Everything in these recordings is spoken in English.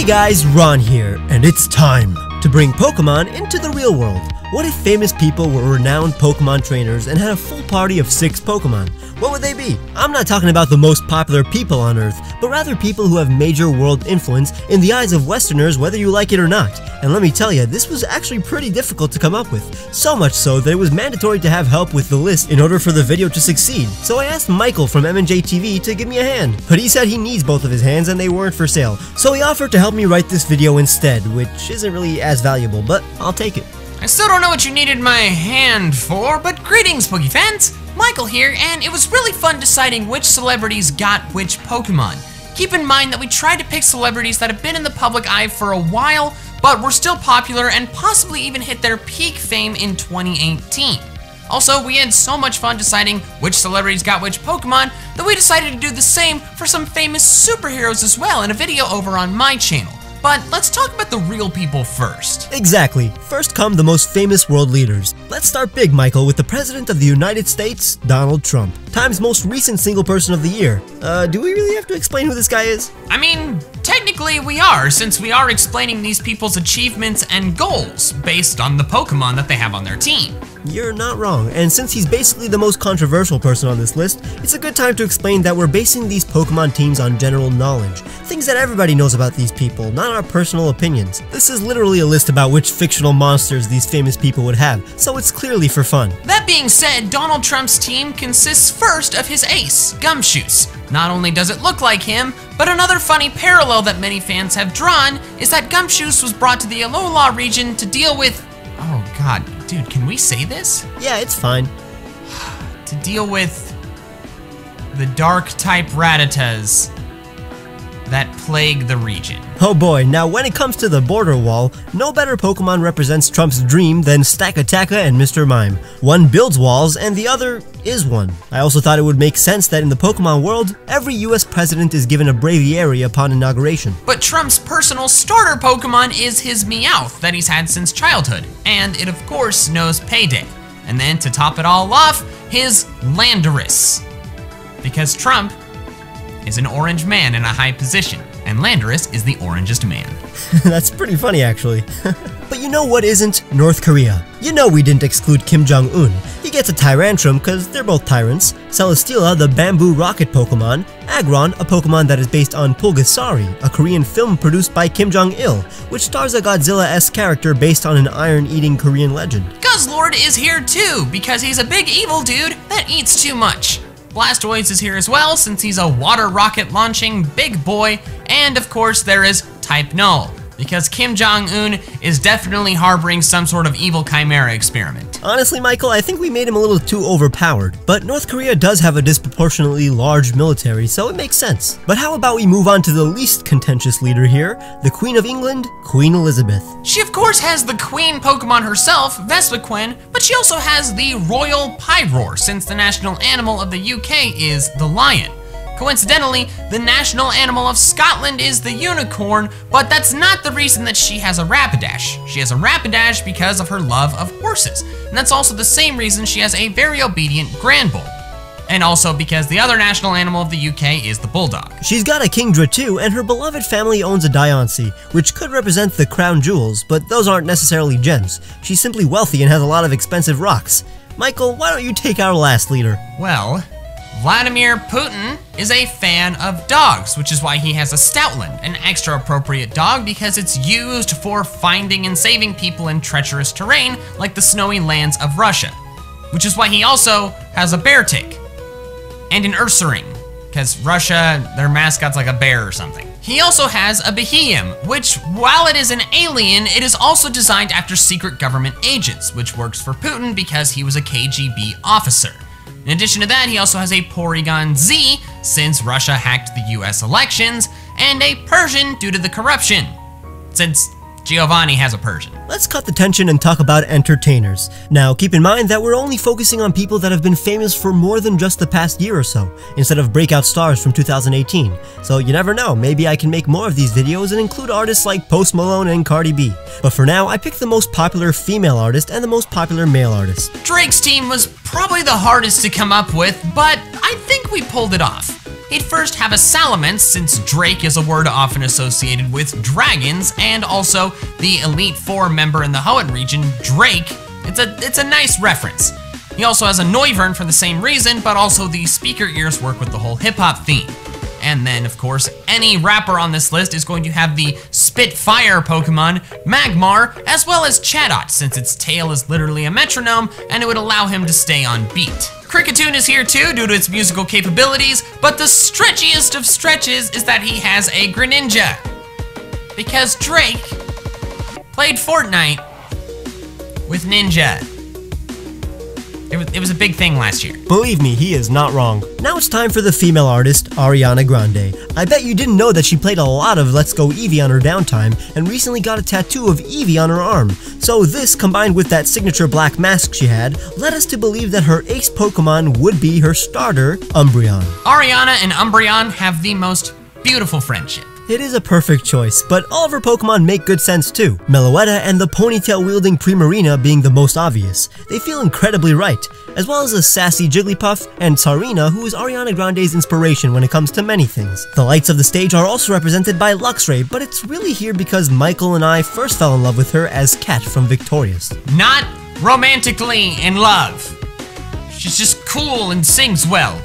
guys, Ron here, and it's time to bring Pokemon into the real world. What if famous people were renowned Pokemon trainers and had a full party of 6 Pokemon? What would they be? I'm not talking about the most popular people on Earth, but rather people who have major world influence in the eyes of Westerners, whether you like it or not. And let me tell you, this was actually pretty difficult to come up with. So much so that it was mandatory to have help with the list in order for the video to succeed. So I asked Michael from M&J TV to give me a hand, but he said he needs both of his hands and they weren't for sale. So he offered to help me write this video instead, which isn't really as valuable, but I'll take it. I still don't know what you needed my hand for, but greetings, Poke fans! Michael here, and it was really fun deciding which celebrities got which Pokemon. Keep in mind that we tried to pick celebrities that have been in the public eye for a while, but were still popular and possibly even hit their peak fame in 2018. Also, we had so much fun deciding which celebrities got which Pokemon that we decided to do the same for some famous superheroes as well in a video over on my channel. But let's talk about the real people first. Exactly. First come the most famous world leaders. Let's start big, Michael, with the President of the United States, Donald Trump. Time's most recent single person of the year. Do we really have to explain who this guy is? I mean, technically we are, since we are explaining these people's achievements and goals based on the Pokemon that they have on their team. You're not wrong, and since he's basically the most controversial person on this list, it's a good time to explain that we're basing these Pokemon teams on general knowledge. Things that everybody knows about these people, not our personal opinions. This is literally a list about which fictional monsters these famous people would have, so it's clearly for fun. That being said, Donald Trump's team consists first of his ace, Gumshoos. Not only does it look like him, but another funny parallel that many fans have drawn is that Gumshoos was brought to the Alola region to deal with... Oh god, dude, can we say this? Yeah, it's fine. To deal with the dark type Rattatas that plague the region. Oh boy, now when it comes to the border wall, no better Pokemon represents Trump's dream than Stakataka and Mr. Mime. One builds walls and the other is one. I also thought it would make sense that in the Pokemon world, every US president is given a Braviary upon inauguration. But Trump's personal starter Pokemon is his Meowth that he's had since childhood, and it of course knows Payday. And then to top it all off, his Landorus. Because Trump is an orange man in a high position, and Landorus is the orangest man. That's pretty funny, actually. But you know what isn't? North Korea. You know we didn't exclude Kim Jong-un. He gets a Tyrantrum because they're both tyrants, Celesteela, the bamboo rocket Pokemon, Aggron, a Pokemon that is based on Pulgasari, a Korean film produced by Kim Jong-il, which stars a Godzilla-esque character based on an iron-eating Korean legend. Guzzlord is here too, because he's a big evil dude that eats too much. Blastoise is here as well, since he's a water rocket launching big boy, and of course there is Type Null, because Kim Jong-un is definitely harboring some sort of evil chimera experiment. Honestly, Michael, I think we made him a little too overpowered, but North Korea does have a disproportionately large military, so it makes sense. But how about we move on to the least contentious leader here, the Queen of England, Queen Elizabeth. She of course has the queen Pokemon herself, Vespiquen, but she also has the Royal Pyroar, since the national animal of the UK is the lion. Coincidentally, the national animal of Scotland is the unicorn, but that's not the reason that she has a Rapidash. She has a Rapidash because of her love of horses, and that's also the same reason she has a very obedient Granbull. And also because the other national animal of the UK is the Bulldog. She's got a Kingdra too, and her beloved family owns a Diancie, which could represent the crown jewels, but those aren't necessarily gems. She's simply wealthy and has a lot of expensive rocks. Michael, why don't you take our last leader? Well, Vladimir Putin is a fan of dogs, which is why he has a Stoutland, an extra appropriate dog because it's used for finding and saving people in treacherous terrain like the snowy lands of Russia. Which is why he also has a Beartic and an Ursaring, because Russia, their mascot's like a bear or something. He also has a Beheeyem, which, while it is an alien, it is also designed after secret government agents, which works for Putin because he was a KGB officer. In addition to that, he also has a Porygon Z, since Russia hacked the US elections, and a Persian due to the corruption, since Giovanni has a Persian. Let's cut the tension and talk about entertainers. Now, keep in mind that we're only focusing on people that have been famous for more than just the past year or so, instead of breakout stars from 2018. So you never know, maybe I can make more of these videos and include artists like Post Malone and Cardi B. But for now, I picked the most popular female artist and the most popular male artist. Drake's team was probably the hardest to come up with, but I think we pulled it off. he'd first have a salamence, since Drake is a word often associated with dragons, and also the Elite Four member in the Hoenn region, Drake. It's a nice reference. He also has a Noivern for the same reason, but also the speaker ears work with the whole hip-hop theme. And then, of course, any rapper on this list is going to have the Spitfire Pokemon, Magmar, as well as Chatot, since its tail is literally a metronome, and it would allow him to stay on beat. Kricketune is here too, due to its musical capabilities, but the stretchiest of stretches is that he has a Greninja. Because Drake played Fortnite with Ninja. It was a big thing last year. Believe me, he is not wrong. Now it's time for the female artist, Ariana Grande. I bet you didn't know that she played a lot of Let's Go Eevee on her downtime and recently got a tattoo of Eevee on her arm. So this, combined with that signature black mask she had, led us to believe that her ace Pokemon would be her starter, Umbreon. Ariana and Umbreon have the most beautiful friendship. It is a perfect choice, but all of her Pokemon make good sense too. Meloetta and the ponytail-wielding Primarina being the most obvious. They feel incredibly right, as well as a sassy Jigglypuff and Tsarina, who is Ariana Grande's inspiration when it comes to many things. The lights of the stage are also represented by Luxray, but it's really here because Michael and I first fell in love with her as Cat from Victorious. Not romantically in love. She's just cool and sings well.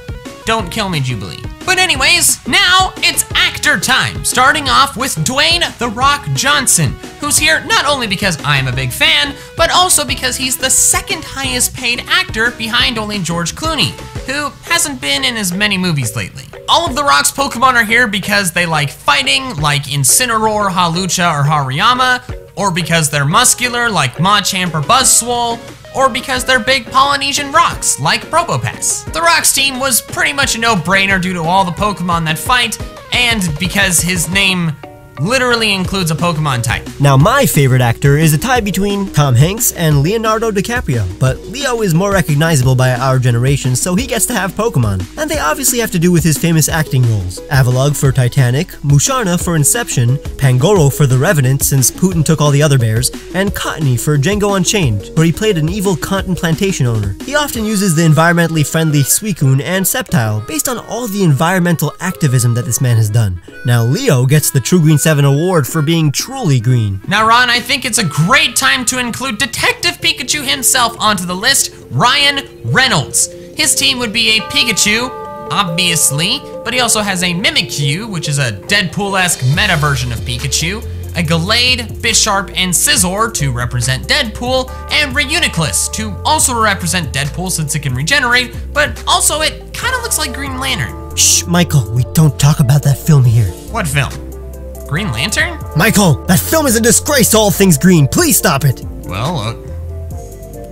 Don't kill me, Jubilee. But anyways, now it's actor time, starting off with Dwayne "The Rock" Johnson, who's here not only because I am a big fan, but also because he's the second highest paid actor behind only George Clooney, who hasn't been in as many movies lately. All of The Rock's Pokemon are here because they like fighting, like Incineroar, Hawlucha, or Hariyama, or because they're muscular, like Machamp or Buzzswole, or because they're big Polynesian rocks, like Probopass. The Rock's team was pretty much a no-brainer due to all the Pokemon that fight, and because his name literally includes a Pokemon type. Now my favorite actor is a tie between Tom Hanks and Leonardo DiCaprio, but Leo is more recognizable by our generation, so he gets to have Pokemon. And they obviously have to do with his famous acting roles. Avalugg for Titanic, Musharna for Inception, Pangoro for The Revenant since Putin took all the other bears, and Cottony for Django Unchained, where he played an evil cotton plantation owner. He often uses the environmentally friendly Suicune and Sceptile, based on all the environmental activism that this man has done. Now Leo gets the True Green 7 award for being truly green. Now Ron, I think it's a great time to include Detective Pikachu himself onto the list, Ryan Reynolds. His team would be a Pikachu, obviously, but he also has a Mimikyu, which is a Deadpool-esque meta version of Pikachu, a Gallade, Bisharp, and Scizor to represent Deadpool, and Reuniclus to also represent Deadpool since it can regenerate, but also it kind of looks like Green Lantern. Shh, Michael, we don't talk about that film here. What film? Green Lantern? Michael, that film is a disgrace to all things green. Please stop it. Well,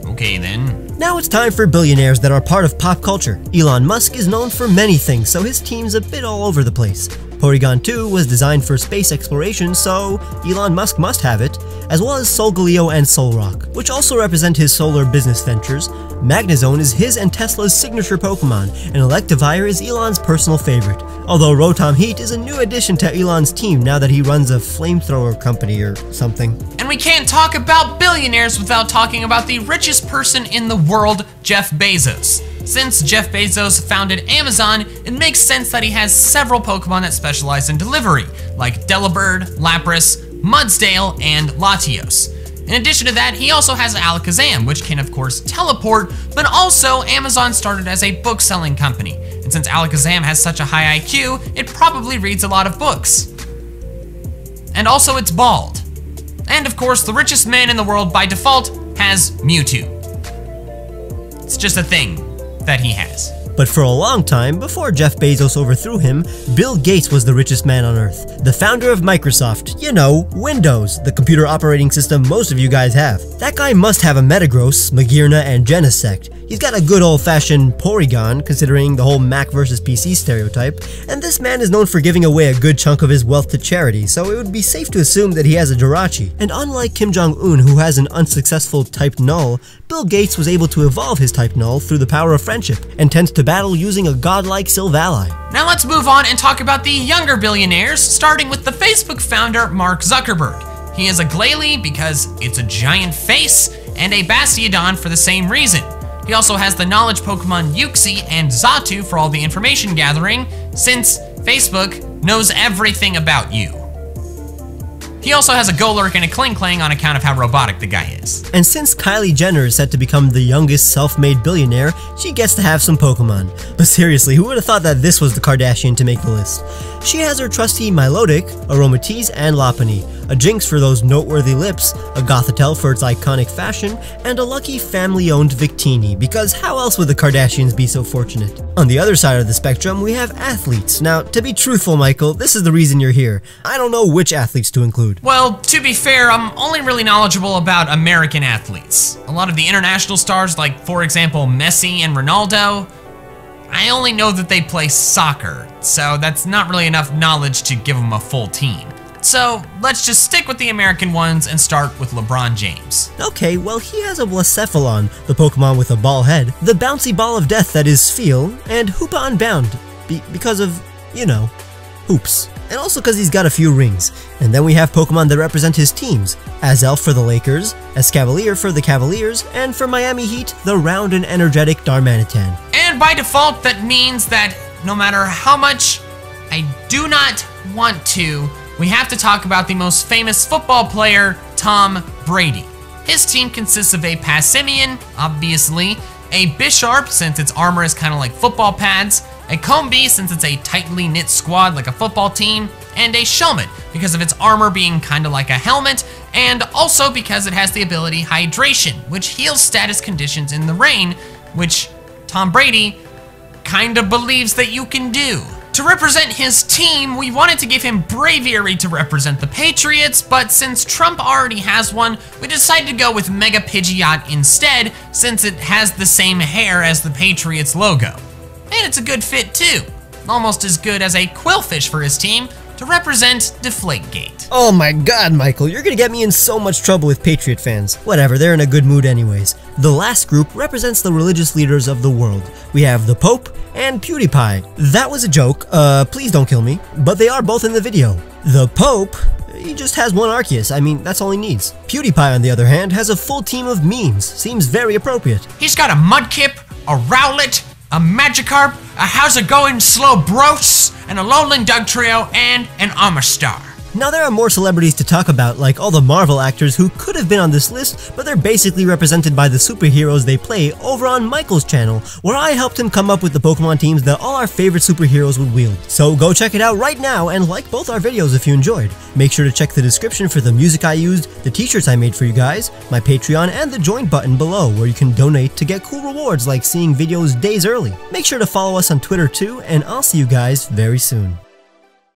okay then. Now it's time for billionaires that are part of pop culture. Elon Musk is known for many things, so his team's a bit all over the place. Porygon 2 was designed for space exploration, so Elon Musk must have it, as well as Solgaleo and Zoroark, which also represent his solar business ventures. Magnezone is his and Tesla's signature Pokemon, and Electivire is Elon's personal favorite, although Rotom Heat is a new addition to Elon's team now that he runs a flamethrower company or something. And we can't talk about billionaires without talking about the richest person in the world, Jeff Bezos. Since Jeff Bezos founded Amazon, it makes sense that he has several Pokemon that specialize in delivery, like Delibird, Lapras, Mudsdale, and Latios. In addition to that, he also has Alakazam, which can of course teleport, but also Amazon started as a book-selling company, and since Alakazam has such a high IQ, it probably reads a lot of books. And also it's bald. And of course, the richest man in the world by default has Mewtwo. It's just a thing that he has. But for a long time, before Jeff Bezos overthrew him, Bill Gates was the richest man on Earth. The founder of Microsoft, you know, Windows, the computer operating system most of you guys have. That guy must have a Metagross, Magearna, and Genesect. He's got a good old-fashioned Porygon, considering the whole Mac versus PC stereotype, and this man is known for giving away a good chunk of his wealth to charity, so it would be safe to assume that he has a Jirachi. And unlike Kim Jong-un, who has an unsuccessful Type Null, Bill Gates was able to evolve his Type Null through the power of friendship, and tends to battle using a godlike Silvally. Now let's move on and talk about the younger billionaires, starting with the Facebook founder, Mark Zuckerberg. He is a Glalie because it's a giant face, and a Bastiodon for the same reason. He also has the knowledge Pokemon Uxie and Xatu for all the information gathering, since Facebook knows everything about you. He also has a Golurk and a Kling on account of how robotic the guy is. And since Kylie Jenner is set to become the youngest self-made billionaire, she gets to have some Pokemon. But seriously, who would have thought that this was the Kardashian to make the list? She has her trusty Milotic, Aromatisse, and Lopunny, a Jinx for those noteworthy lips, a Gothitelle for its iconic fashion, and a lucky family-owned Victini, because how else would the Kardashians be so fortunate? On the other side of the spectrum, we have athletes. Now, to be truthful, Michael, this is the reason you're here. I don't know which athletes to include. Well, to be fair, I'm only really knowledgeable about American athletes. A lot of the international stars, like for example Messi and Ronaldo, I only know that they play soccer, so that's not really enough knowledge to give them a full team. So let's just stick with the American ones and start with LeBron James. Okay, well he has a Blacephalon, the Pokemon with a ball head, the bouncy ball of death that is Feel, and Hoopa Unbound, because of, you know, hoops. And also because he's got a few rings. And then we have Pokemon that represent his teams. Azelf for the Lakers, Escavalier for the Cavaliers, and for Miami Heat, the round and energetic Darmanitan. And by default, that means that no matter how much I do not want to, we have to talk about the most famous football player, Tom Brady. His team consists of a Passimian, obviously, a Bisharp, since its armor is kind of like football pads, a Combi, since it's a tightly knit squad like a football team, and a Shelmet, because of its armor being kind of like a helmet, and also because it has the ability Hydration, which heals status conditions in the rain, which Tom Brady kind of believes that you can do. To represent his team, we wanted to give him Braviary to represent the Patriots, but since Trump already has one, we decided to go with Mega Pidgeot instead, since it has the same hair as the Patriots logo. And it's a good fit too, almost as good as a Quillfish for his team to represent Deflategate. Oh my god, Michael, you're gonna get me in so much trouble with Patriot fans. Whatever, they're in a good mood anyways. The last group represents the religious leaders of the world. We have the Pope and PewDiePie. That was a joke, please don't kill me, but they are both in the video. The Pope, he just has one Arceus, I mean, that's all he needs. PewDiePie, on the other hand, has a full team of memes, seems very appropriate. He's got a Mudkip, a Rowlet, a Magikarp, a How's It Going Slowbros, and a Lowland Dugtrio, and an Amistar. Now there are more celebrities to talk about, like all the Marvel actors who could have been on this list, but they're basically represented by the superheroes they play over on Michael's channel, where I helped him come up with the Pokemon teams that all our favorite superheroes would wield. So go check it out right now and like both our videos if you enjoyed. Make sure to check the description for the music I used, the t-shirts I made for you guys, my Patreon, and the join button below where you can donate to get cool rewards like seeing videos days early. Make sure to follow us on Twitter too, and I'll see you guys very soon.